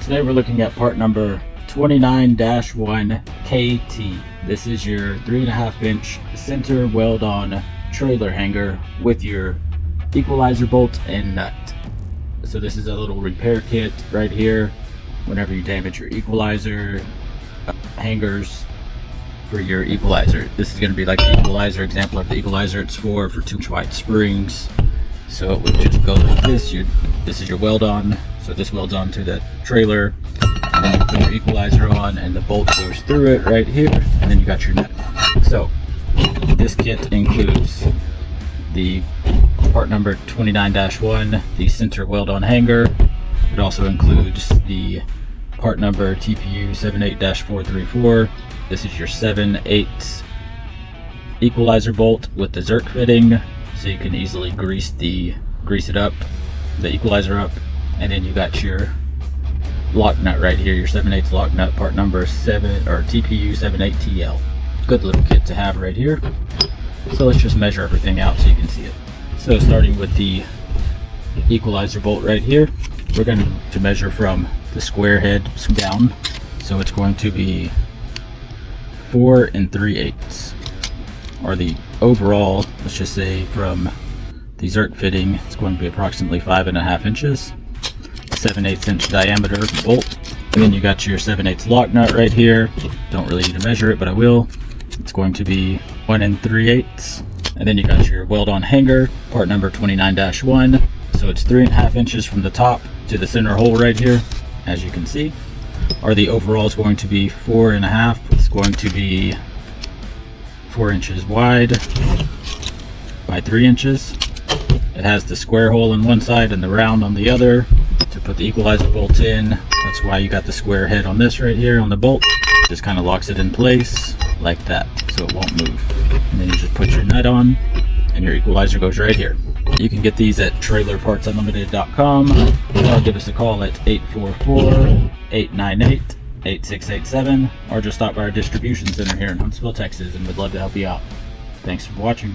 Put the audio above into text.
Today we're looking at part number 29-1 KT. This is your 3.5 inch center weld-on trailer hanger with your equalizer bolt and nut. So this is a little repair kit right here. Whenever you damage your equalizer, hangers for your equalizer. This is going to be like the equalizer example of the equalizer. It's for 2-inch wide springs. So it would just go like this. This is your weld on. So this welds onto the trailer, and then you put your equalizer on and the bolt goes through it right here, and then you got your nut. So this kit includes the part number 29-1, the center weld-on hanger. It also includes the part number TPU 78-434. This is your 7/8 equalizer bolt with the Zerk fitting, so you can easily grease the equalizer up. And then you got your lock nut right here, your 7/8 lock nut, part number TPU 78TL. Good little kit to have right here. So let's just measure everything out so you can see it. So starting with the equalizer bolt right here, we're going to measure from the square head down. So it's going to be 4 3/8, or the overall, let's just say from the Zerk fitting, it's going to be approximately 5.5 inches. 7/8 inch diameter bolt, and then you got your 7/8 lock nut right here. Don't really need to measure it, but I will. It's going to be 1 3/8, and then you got your weld-on hanger, part number 29-1. So it's 3.5 inches from the top to the center hole right here, as you can see. Or the overall is going to be 4.5. It's going to be 4 inches wide by 3 inches. It has the square hole on one side and the round on the other to put the equalizer bolt in. That's why you got the square head on this right here on the bolt. Just kind of locks it in place like that, so it won't move. And then you just put your nut on and your equalizer goes right here. You can get these at trailerpartsunlimited.com, or give us a call at 844-898-8687, or just stop by our distribution center here in Huntsville, Texas, and we'd love to help you out. Thanks for watching.